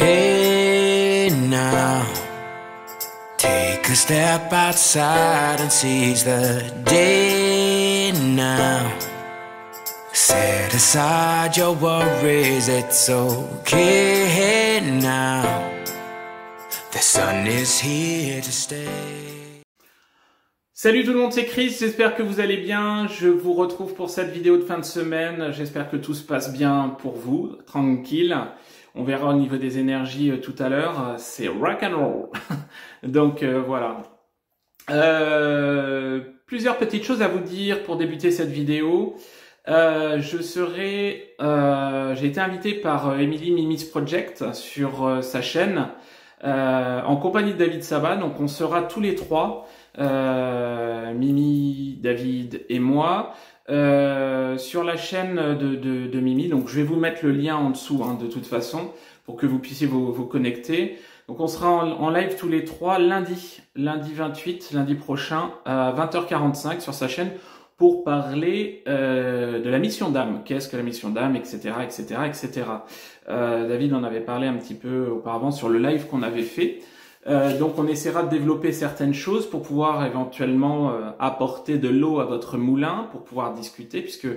Hey now, take a step outside and seize the day now. Set aside your worries, it's okay now. The sun is here to stay. Salut tout le monde, c'est Chris, j'espère que vous allez bien. Je vous retrouve pour cette vidéo de fin de semaine. J'espère que tout se passe bien pour vous, tranquille. On verra au niveau des énergies tout à l'heure. C'est rock and roll. Donc voilà. Plusieurs petites choses à vous dire pour débuter cette vidéo. J'ai été invité par Emily Mimi's Project sur sa chaîne en compagnie de David Sabat. Donc on sera tous les trois, Mimi, David et moi, sur la chaîne de Mimi. Donc je vais vous mettre le lien en dessous de toute façon pour que vous puissiez vous connecter. Donc on sera en live tous les trois lundi 28, lundi prochain à 20h45 sur sa chaîne pour parler de la mission d'âme. Qu'est-ce que la mission d'âme, etc., etc., etc. David en avait parlé un petit peu auparavant sur le live qu'on avait fait. Donc on essaiera de développer certaines choses pour pouvoir éventuellement apporter de l'eau à votre moulin, pour pouvoir discuter, puisque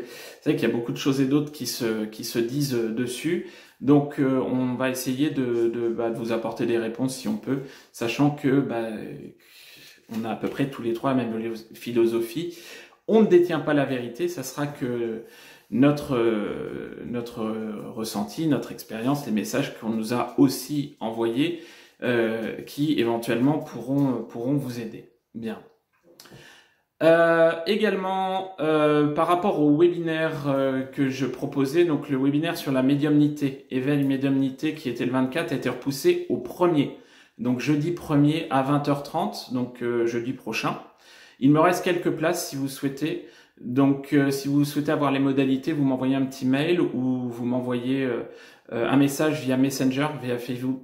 c'est vrai qu'il y a beaucoup de choses et d'autres qui se disent dessus. Donc on va essayer de vous apporter des réponses si on peut, sachant que on a à peu près tous les trois la même philosophie. On ne détient pas la vérité, ça sera que notre ressenti, notre expérience, les messages qu'on nous a aussi envoyés, qui éventuellement pourront vous aider. Bien. Également, par rapport au webinaire que je proposais, donc le webinaire sur la médiumnité, éveil médiumnité qui était le 24, a été repoussé au 1er. Donc jeudi 1er à 20h30, donc jeudi prochain. Il me reste quelques places si vous souhaitez. Donc si vous souhaitez avoir les modalités, vous m'envoyez un petit mail ou vous m'envoyez un message via Messenger, via Facebook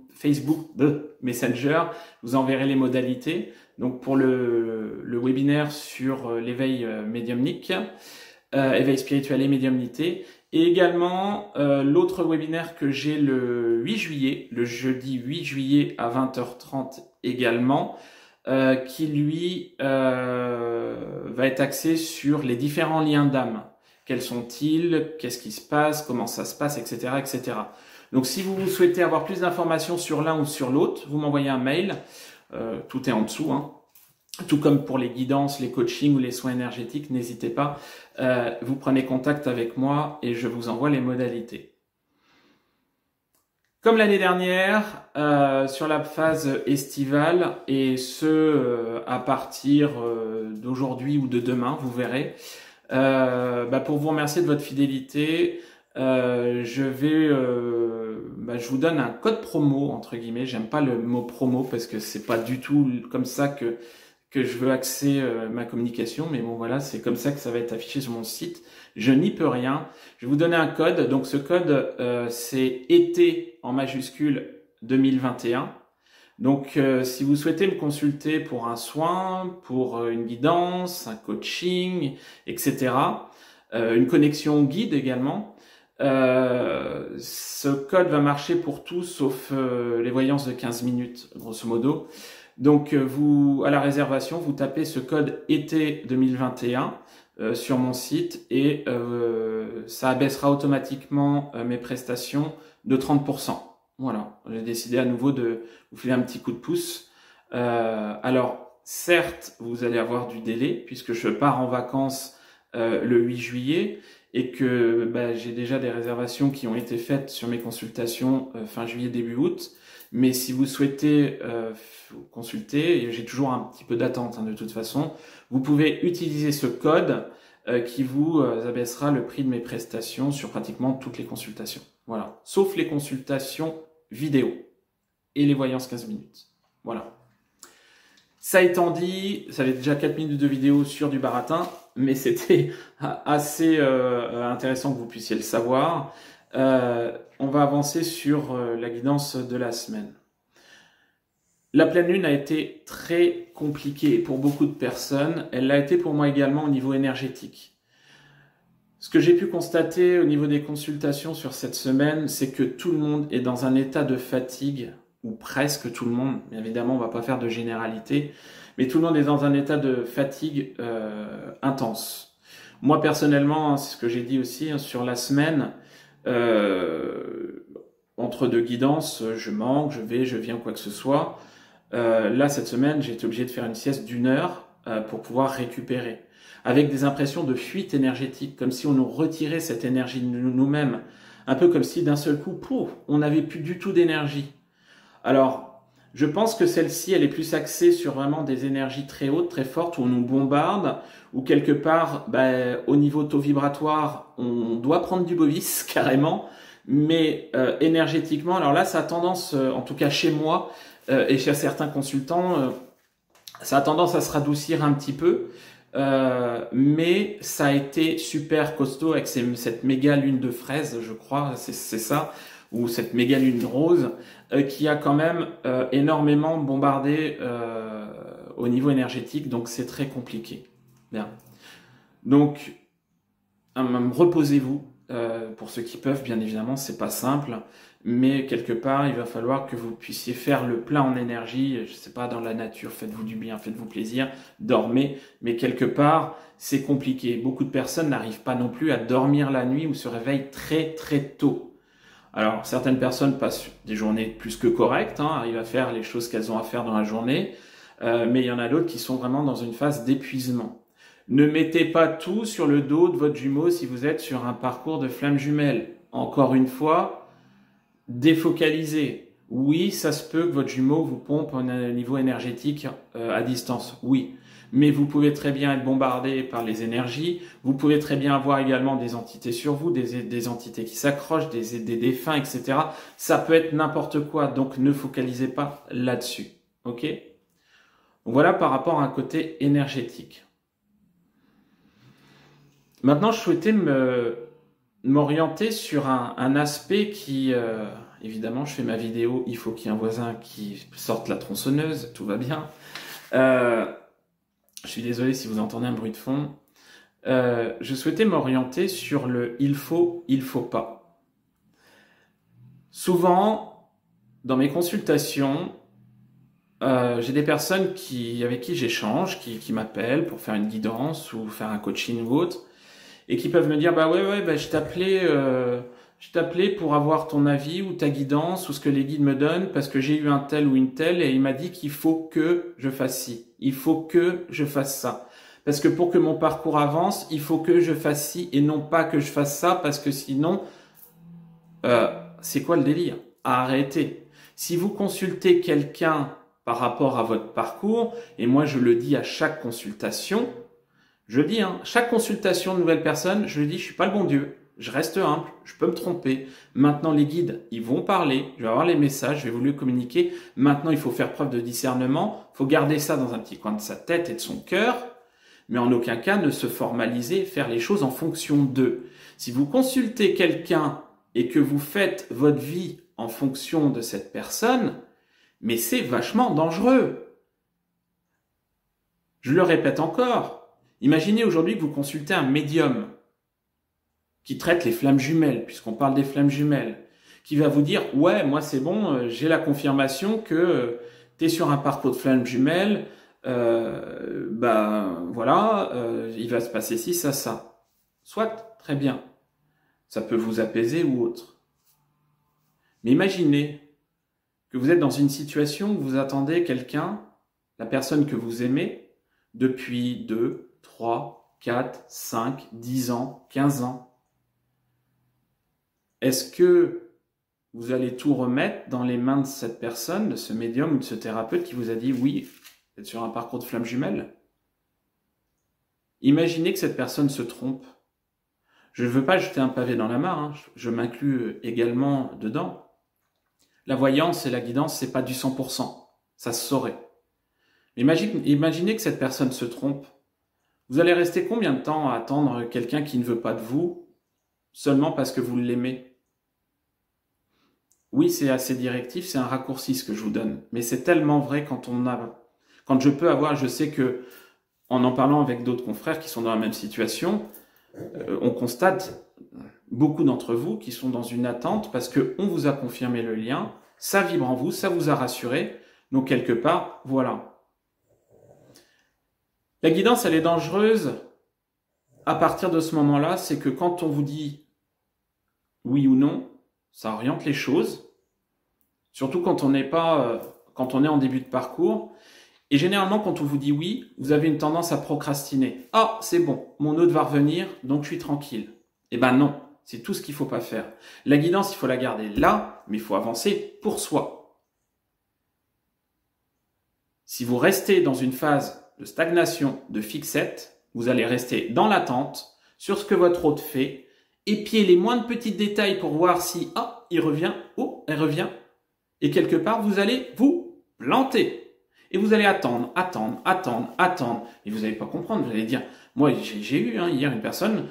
Messenger. Vous enverrez les modalités. Donc pour le webinaire sur l'éveil médiumnique, éveil spirituel et médiumnité. Et également l'autre webinaire que j'ai le 8 juillet, le jeudi 8 juillet à 20h30 également, qui lui va être axé sur les différents liens d'âme. Quels sont-ils? Qu'est-ce qui se passe? Comment ça se passe? Etc. etc. Donc si vous souhaitez avoir plus d'informations sur l'un ou sur l'autre, vous m'envoyez un mail. Tout est en dessous. Tout comme pour les guidances, les coachings ou les soins énergétiques, n'hésitez pas. Vous prenez contact avec moi et je vous envoie les modalités. Comme l'année dernière, sur la phase estivale, et ce à partir d'aujourd'hui ou de demain, vous verrez, pour vous remercier de votre fidélité, je vous donne un code promo, entre guillemets. J'aime pas le mot promo parce que c'est pas du tout comme ça que je veux axer ma communication, mais bon voilà, c'est comme ça que ça va être affiché sur mon site. Je n'y peux rien. Je vais vous donner un code. Donc ce code, c'est été en majuscule 2021. Donc si vous souhaitez me consulter pour un soin, pour une guidance, un coaching, etc., une connexion guide également, ce code va marcher pour tout sauf les voyances de 15 minutes, grosso modo. Donc vous, à la réservation, vous tapez ce code été 2021 sur mon site et ça abaissera automatiquement mes prestations de 30%. Voilà, j'ai décidé à nouveau de vous filer un petit coup de pouce. Alors certes, vous allez avoir du délai puisque je pars en vacances le 8 juillet et que j'ai déjà des réservations qui ont été faites sur mes consultations fin juillet, début août. Mais si vous souhaitez consulter, j'ai toujours un petit peu d'attente de toute façon, vous pouvez utiliser ce code qui vous abaissera le prix de mes prestations sur pratiquement toutes les consultations. Voilà, sauf les consultations vidéo et les voyances 15 minutes. Voilà. Ça étant dit, ça fait déjà 4 minutes de vidéo sur du baratin, mais c'était assez intéressant que vous puissiez le savoir. On va avancer sur la guidance de la semaine. La pleine lune a été très compliquée pour beaucoup de personnes. Elle l'a été pour moi également au niveau énergétique. Ce que j'ai pu constater au niveau des consultations sur cette semaine, c'est que tout le monde est dans un état de fatigue, ou presque tout le monde. Évidemment, on ne va pas faire de généralité, mais tout le monde est dans un état de fatigue intense. Moi, personnellement, c'est ce que j'ai dit aussi sur la semaine, entre deux guidances, je manque, je vais, je viens, quoi que ce soit. Là, cette semaine, j'ai été obligé de faire une sieste d'1 heure pour pouvoir récupérer. Avec des impressions de fuite énergétique, comme si on nous retirait cette énergie de nous-mêmes. Un peu comme si d'un seul coup, pouf, on n'avait plus du tout d'énergie. Alors, je pense que celle-ci, elle est plus axée sur vraiment des énergies très hautes, très fortes, où on nous bombarde, où quelque part, au niveau taux vibratoire, on doit prendre du bovis, carrément, mais énergétiquement, alors là, ça a tendance, en tout cas chez moi, et chez certains consultants, ça a tendance à se radoucir un petit peu, mais ça a été super costaud avec cette méga lune de fraise, je crois, c'est ça, ou cette méga lune rose, qui a quand même énormément bombardé au niveau énergétique, donc c'est très compliqué. Bien. Donc, reposez-vous, pour ceux qui peuvent, bien évidemment, c'est pas simple, mais quelque part, il va falloir que vous puissiez faire le plein en énergie, je sais pas, dans la nature, faites-vous du bien, faites-vous plaisir, dormez, mais quelque part, c'est compliqué. Beaucoup de personnes n'arrivent pas non plus à dormir la nuit ou se réveillent très très tôt. Alors, certaines personnes passent des journées plus que correctes, arrivent à faire les choses qu'elles ont à faire dans la journée, mais il y en a d'autres qui sont vraiment dans une phase d'épuisement. Ne mettez pas tout sur le dos de votre jumeau si vous êtes sur un parcours de flamme jumelle. Encore une fois, défocalisez. Oui, ça se peut que votre jumeau vous pompe à un niveau énergétique à distance, oui. Mais vous pouvez très bien être bombardé par les énergies, vous pouvez très bien avoir également des entités sur vous, des entités qui s'accrochent, des défunts, etc. Ça peut être n'importe quoi, donc ne focalisez pas là-dessus, ok? Donc voilà par rapport à un côté énergétique. Maintenant, je souhaitais m'orienter sur un aspect qui, évidemment, je fais ma vidéo, il faut qu'il y ait un voisin qui sorte la tronçonneuse, tout va bien. Je suis désolé si vous entendez un bruit de fond. Je souhaitais m'orienter sur le il faut pas. Souvent, dans mes consultations, j'ai des personnes avec qui j'échange, qui m'appellent pour faire une guidance ou faire un coaching ou autre, et qui peuvent me dire je t'appelais pour avoir ton avis ou ta guidance ou ce que les guides me donnent parce que j'ai eu un tel ou une telle et il m'a dit qu'il faut que je fasse ci, il faut que je fasse ça. Parce que pour que mon parcours avance, il faut que je fasse ci et non pas que je fasse ça parce que sinon, c'est quoi le délire? Arrêtez. Si vous consultez quelqu'un par rapport à votre parcours, et moi je le dis à chaque consultation, je le dis, chaque consultation de nouvelle personne, je le dis, je suis pas le bon Dieu, je reste humble, je peux me tromper. Maintenant, les guides, ils vont parler, je vais avoir les messages, je vais vous les communiquer. Maintenant, il faut faire preuve de discernement, il faut garder ça dans un petit coin de sa tête et de son cœur, mais en aucun cas ne se formaliser, faire les choses en fonction d'eux. Si vous consultez quelqu'un et que vous faites votre vie en fonction de cette personne, mais c'est vachement dangereux. Je le répète encore. Imaginez aujourd'hui que vous consultez un médium qui traite les flammes jumelles, puisqu'on parle des flammes jumelles, qui va vous dire « Ouais, moi c'est bon, j'ai la confirmation que tu es sur un parcours de flammes jumelles, voilà, il va se passer ci, ça, ça. » Soit, très bien, ça peut vous apaiser ou autre. Mais imaginez que vous êtes dans une situation où vous attendez quelqu'un, la personne que vous aimez, depuis 2, 3, 4, 5, 10 ans, 15 ans. Est-ce que vous allez tout remettre dans les mains de cette personne, de ce médium ou de ce thérapeute qui vous a dit « Oui, vous êtes sur un parcours de flamme jumelle ?» Imaginez que cette personne se trompe. Je ne veux pas jeter un pavé dans la mare, je m'inclus également dedans. La voyance et la guidance, c'est pas du 100%, ça se saurait. Imaginez que cette personne se trompe. Vous allez rester combien de temps à attendre quelqu'un qui ne veut pas de vous, seulement parce que vous l'aimez? Oui, c'est assez directif, c'est un raccourci ce que je vous donne, mais c'est tellement vrai quand je sais que, en parlant avec d'autres confrères qui sont dans la même situation, on constate beaucoup d'entre vous qui sont dans une attente parce qu'on vous a confirmé le lien, ça vibre en vous, ça vous a rassuré, donc quelque part, voilà. La guidance, elle est dangereuse à partir de ce moment-là, c'est que quand on vous dit oui ou non, ça oriente les choses, surtout quand on n'est en début de parcours. Et généralement, quand on vous dit oui, vous avez une tendance à procrastiner. Ah, c'est bon, mon hôte va revenir, donc je suis tranquille. Eh ben non, c'est tout ce qu'il ne faut pas faire. La guidance, il faut la garder là, mais il faut avancer pour soi. Si vous restez dans une phase de stagnation, de fixette, vous allez rester dans l'attente sur ce que votre hôte fait, épier les moindres petits détails pour voir si, il revient, elle revient. Et quelque part, vous allez vous planter. Et vous allez attendre. Et vous n'allez pas comprendre. Vous allez dire, moi, j'ai eu hier une personne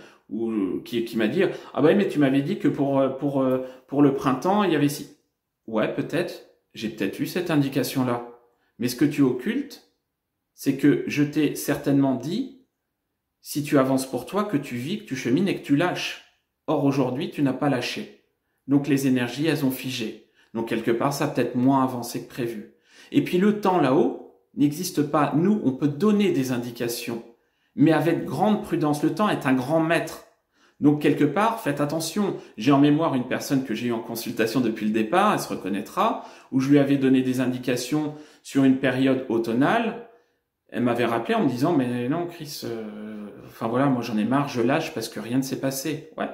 qui m'a dit, ah bah mais tu m'avais dit que pour le printemps, il y avait ci. Ouais, peut-être. J'ai peut-être eu cette indication-là. Mais ce que tu occultes, c'est que je t'ai certainement dit, si tu avances pour toi, que tu vis, que tu chemines et que tu lâches. Or, aujourd'hui, tu n'as pas lâché. Donc, les énergies, elles ont figé. Donc, quelque part, ça a peut-être moins avancé que prévu. Et puis, le temps là-haut n'existe pas. Nous, on peut donner des indications, mais avec grande prudence. Le temps est un grand maître. Donc, quelque part, faites attention. J'ai en mémoire une personne que j'ai eue en consultation depuis le départ, elle se reconnaîtra, où je lui avais donné des indications sur une période automnale. Elle m'avait rappelé en me disant, mais non, Chris, moi j'en ai marre, je lâche parce que rien ne s'est passé. Ouais.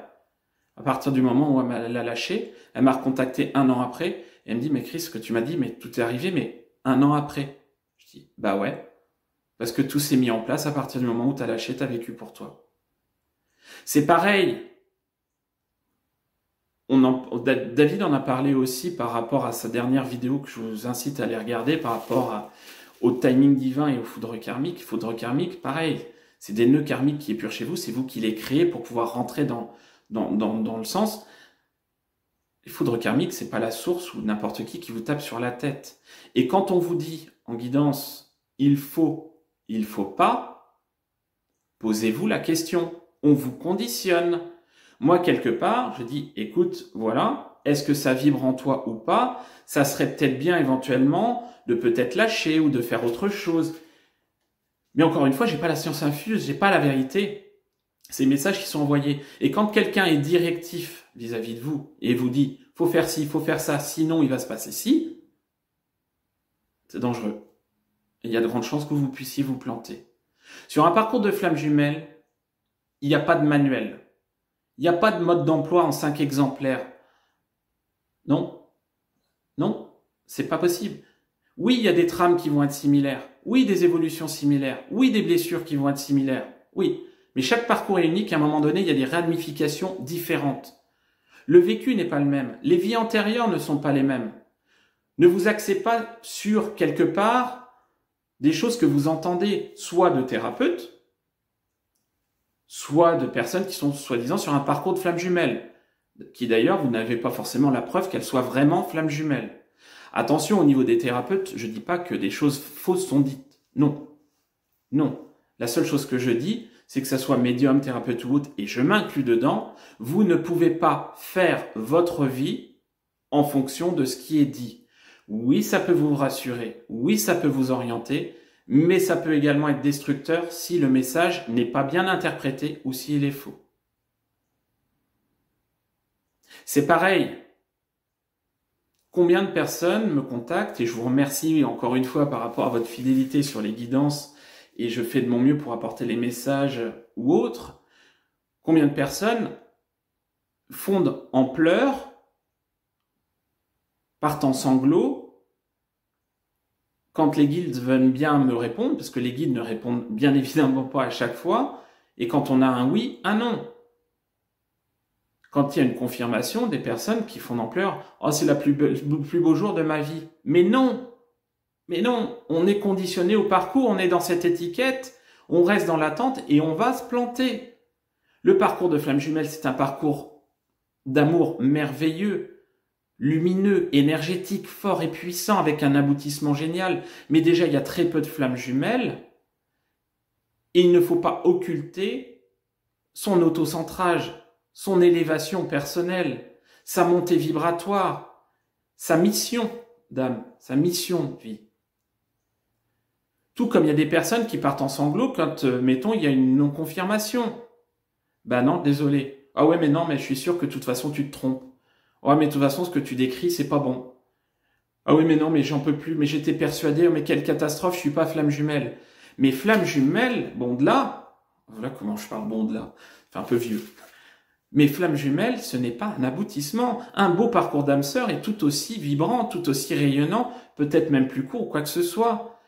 À partir du moment où elle a lâché, elle m'a recontacté 1 an après, et elle me dit, mais Chris, ce que tu m'as dit, mais tout est arrivé, mais 1 an après. Je dis, bah ouais, parce que tout s'est mis en place à partir du moment où tu as lâché, tu as vécu pour toi. C'est pareil. David en a parlé aussi par rapport à sa dernière vidéo que je vous incite à aller regarder par rapport au timing divin et aux foudres karmiques. Foudre karmique, pareil. C'est des nœuds karmiques qui épurent chez vous, c'est vous qui les créez pour pouvoir rentrer dans le sens. Les foudres karmiques, c'est pas la source ou n'importe qui vous tape sur la tête. Et quand on vous dit en guidance, il faut pas, posez-vous la question. On vous conditionne. Moi, quelque part, je dis, écoute, voilà, est-ce que ça vibre en toi ou pas? Ça serait peut-être bien éventuellement de peut-être lâcher ou de faire autre chose. Mais encore une fois, j'ai pas la science infuse, j'ai pas la vérité. C'est les messages qui sont envoyés. Et quand quelqu'un est directif vis-à-vis de vous et vous dit, faut faire ci, faut faire ça, sinon il va se passer ci, c'est dangereux. Et il y a de grandes chances que vous puissiez vous planter. Sur un parcours de flamme jumelle, il n'y a pas de manuel. Il n'y a pas de mode d'emploi en 5 exemplaires. Non, c'est pas possible. Oui, il y a des trames qui vont être similaires. Oui, des évolutions similaires. Oui, des blessures qui vont être similaires. Oui, mais chaque parcours est unique. À un moment donné, il y a des ramifications différentes. Le vécu n'est pas le même. Les vies antérieures ne sont pas les mêmes. Ne vous axez pas sur, quelque part, des choses que vous entendez, soit de thérapeutes, soit de personnes qui sont soi-disant sur un parcours de flamme jumelle, qui d'ailleurs, vous n'avez pas forcément la preuve qu'elles soient vraiment flamme jumelle. Attention, au niveau des thérapeutes, je ne dis pas que des choses fausses sont dites. Non. La seule chose que je dis, c'est que ça soit médium, thérapeute ou autre, et je m'inclus dedans, vous ne pouvez pas faire votre vie en fonction de ce qui est dit. Oui, ça peut vous rassurer, oui, ça peut vous orienter, mais ça peut également être destructeur si le message n'est pas bien interprété ou s'il est faux. C'est pareil. Combien de personnes me contactent, et je vous remercie encore une fois par rapport à votre fidélité sur les guidances, et je fais de mon mieux pour apporter les messages ou autres. Combien de personnes fondent en pleurs, partent en sanglots, quand les guides veulent bien me répondre, parce que les guides ne répondent bien évidemment pas à chaque fois, et quand on a un oui, un non. Quand il y a une confirmation, des personnes qui font en pleurs, « Oh, c'est le plus beau jour de ma vie. » Mais non, on est conditionné au parcours, on est dans cette étiquette, on reste dans l'attente et on va se planter. Le parcours de flamme jumelle, c'est un parcours d'amour merveilleux, lumineux, énergétique, fort et puissant, avec un aboutissement génial. Mais déjà, il y a très peu de flammes jumelles. Et il ne faut pas occulter son autocentrage, son élévation personnelle, sa montée vibratoire, sa mission d'âme, sa mission de vie. Tout comme il y a des personnes qui partent en sanglots quand, mettons, il y a une non-confirmation. Ben non, désolé. Ah ouais, mais non, mais je suis sûr que de toute façon, tu te trompes. Ouais, mais de toute façon, ce que tu décris, c'est pas bon. Ah oui, mais non, mais j'en peux plus, mais j'étais persuadé, mais quelle catastrophe, je suis pas flamme jumelle. Mais flamme jumelle, bon de là, voilà comment je parle bon de là, c'est un peu vieux. Mais flamme jumelle, ce n'est pas un aboutissement. Un beau parcours d'âme sœur est tout aussi vibrant, tout aussi rayonnant, peut-être même plus court, quoi que ce soit.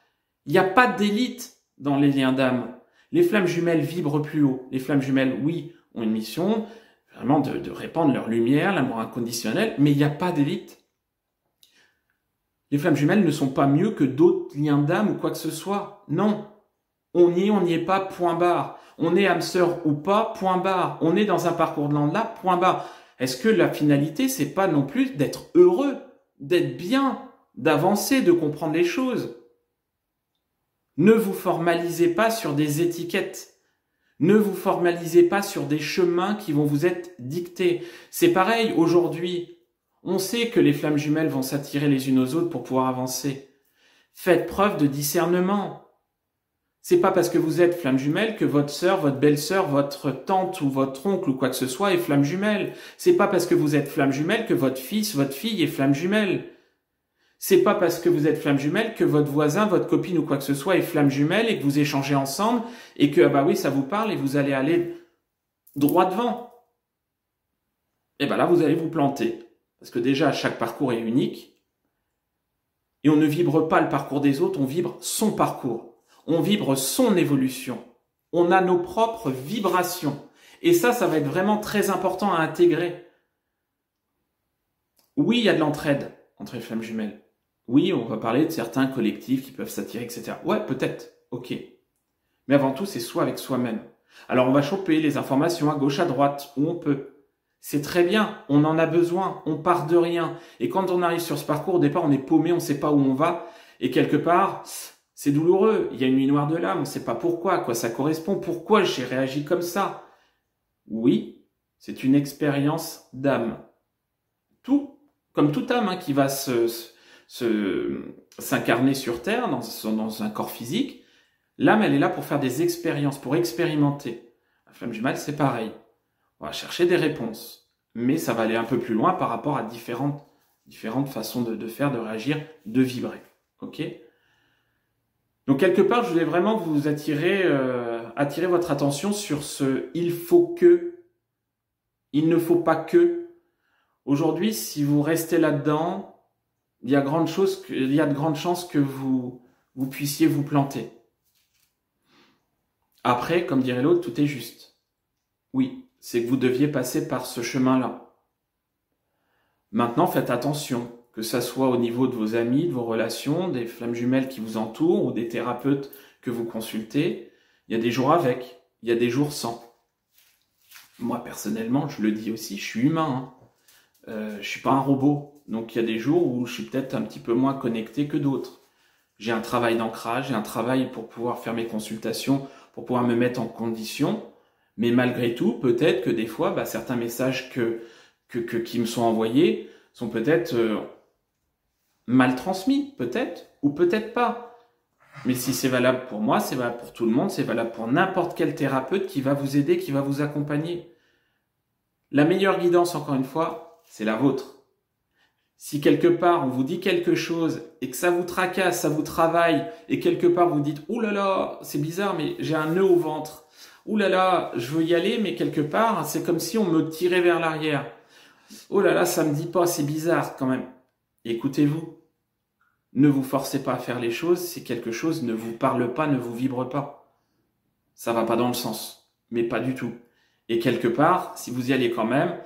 Il n'y a pas d'élite dans les liens d'âme. Les flammes jumelles vibrent plus haut. Les flammes jumelles, oui, ont une mission, vraiment de répandre leur lumière, l'amour inconditionnel, mais il n'y a pas d'élite. Les flammes jumelles ne sont pas mieux que d'autres liens d'âme ou quoi que ce soit. Non. On n'y est pas, point barre. On est âme sœur ou pas, point barre. On est dans un parcours de l'an-delà, point barre. Est-ce que la finalité, c'est pas non plus d'être heureux, d'être bien, d'avancer, de comprendre les choses? Ne vous formalisez pas sur des étiquettes. Ne vous formalisez pas sur des chemins qui vont vous être dictés. C'est pareil, aujourd'hui, on sait que les flammes jumelles vont s'attirer les unes aux autres pour pouvoir avancer. Faites preuve de discernement. C'est pas parce que vous êtes flamme jumelle que votre sœur, votre belle-sœur, votre tante ou votre oncle ou quoi que ce soit est flamme jumelle. C'est pas parce que vous êtes flamme jumelle que votre fils, votre fille est flamme jumelle. C'est pas parce que vous êtes flamme jumelle que votre voisin, votre copine ou quoi que ce soit est flamme jumelle et que vous échangez ensemble et que, ah bah oui, ça vous parle et vous allez aller droit devant. Et ben là, vous allez vous planter. Parce que déjà, chaque parcours est unique. Et on ne vibre pas le parcours des autres, on vibre son parcours. On vibre son évolution. On a nos propres vibrations. Et ça va être vraiment très important à intégrer. Oui, il y a de l'entraide entre les flammes jumelles. Oui, on va parler de certains collectifs qui peuvent s'attirer, etc. Ouais, peut-être, ok. Mais avant tout, c'est soi avec soi-même. Alors on va choper les informations à gauche, à droite, où on peut. C'est très bien, on en a besoin, on part de rien. Et quand on arrive sur ce parcours, au départ, on est paumé, on ne sait pas où on va. Et quelque part, c'est douloureux. Il y a une nuit noire de l'âme, on ne sait pas pourquoi, à quoi ça correspond, pourquoi j'ai réagi comme ça. Oui, c'est une expérience d'âme. Tout, comme toute âme qui va s'incarner sur Terre, dans un corps physique, l'âme, elle est là pour faire des expériences, pour expérimenter. La flamme jumelle, c'est pareil. On va chercher des réponses, mais ça va aller un peu plus loin par rapport à différentes façons de faire, de réagir, de vibrer. Ok ? Donc quelque part, je voulais vraiment vous attirer votre attention sur ce « il faut que », il ne faut pas que. Aujourd'hui, si vous restez là-dedans, il y a de grandes chances que vous puissiez vous planter. Après, comme dirait l'autre, tout est juste. Oui, c'est que vous deviez passer par ce chemin-là. Maintenant, faites attention, que ça soit au niveau de vos amis, de vos relations, des flammes jumelles qui vous entourent ou des thérapeutes que vous consultez. Il y a des jours avec, il y a des jours sans. Moi, personnellement, je le dis aussi, je suis humain. Je suis pas un robot. Donc, il y a des jours où je suis peut-être un petit peu moins connecté que d'autres. J'ai un travail d'ancrage, j'ai un travail pour pouvoir faire mes consultations, pour pouvoir me mettre en condition. Mais malgré tout, peut-être que des fois, certains messages qui me sont envoyés sont peut-être mal transmis, peut-être, ou peut-être pas. Mais si c'est valable pour moi, c'est valable pour tout le monde, c'est valable pour n'importe quel thérapeute qui va vous aider, qui va vous accompagner. La meilleure guidance, encore une fois, c'est la vôtre. Si quelque part on vous dit quelque chose et que ça vous tracasse, ça vous travaille, et quelque part vous dites « Ouh là là, c'est bizarre, mais j'ai un nœud au ventre. Ouh là là, je veux y aller, mais quelque part, c'est comme si on me tirait vers l'arrière. Oh là là, ça me dit pas, c'est bizarre quand même. » Écoutez-vous. Ne vous forcez pas à faire les choses si quelque chose ne vous parle pas, ne vous vibre pas. Ça va pas dans le sens, mais pas du tout. Et quelque part, si vous y allez quand même,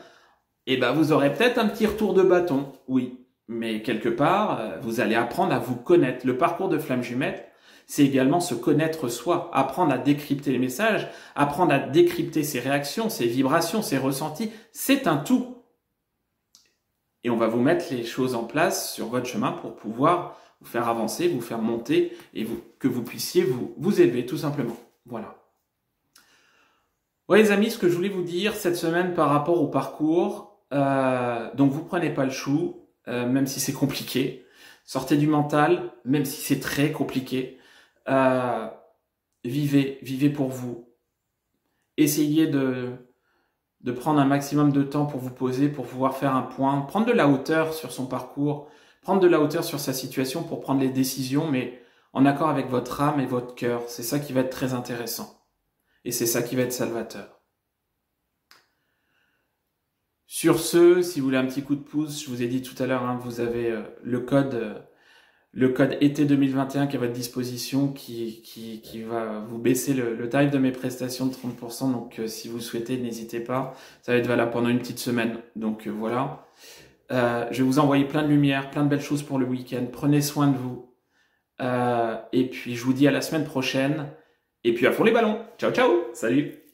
vous aurez peut-être un petit retour de bâton, oui. Mais quelque part, vous allez apprendre à vous connaître. Le parcours de flamme jumelle, c'est également se connaître soi, apprendre à décrypter les messages, apprendre à décrypter ses réactions, ses vibrations, ses ressentis. C'est un tout. Et on va vous mettre les choses en place sur votre chemin pour pouvoir vous faire avancer, vous faire monter et que vous puissiez vous élever tout simplement. Voilà. Ouais les amis, ce que je voulais vous dire cette semaine par rapport au parcours, donc vous prenez pas le chou, même si c'est compliqué. Sortez du mental, même si c'est très compliqué. Vivez pour vous. Essayez de prendre un maximum de temps pour vous poser, pour pouvoir faire un point, prendre de la hauteur sur son parcours, prendre de la hauteur sur sa situation pour prendre les décisions, mais en accord avec votre âme et votre cœur. C'est ça qui va être très intéressant. Et c'est ça qui va être salvateur. Sur ce, si vous voulez un petit coup de pouce, je vous ai dit tout à l'heure, hein, vous avez le code été 2021 qui est à votre disposition, qui va vous baisser le tarif de mes prestations de 30%. Donc si vous souhaitez, n'hésitez pas. Ça va être valable pendant une petite semaine. Donc voilà. Je vais vous envoyer plein de lumière, plein de belles choses pour le week-end. Prenez soin de vous. Et puis je vous dis à la semaine prochaine. Et puis à fond les ballons. Ciao, ciao. Salut.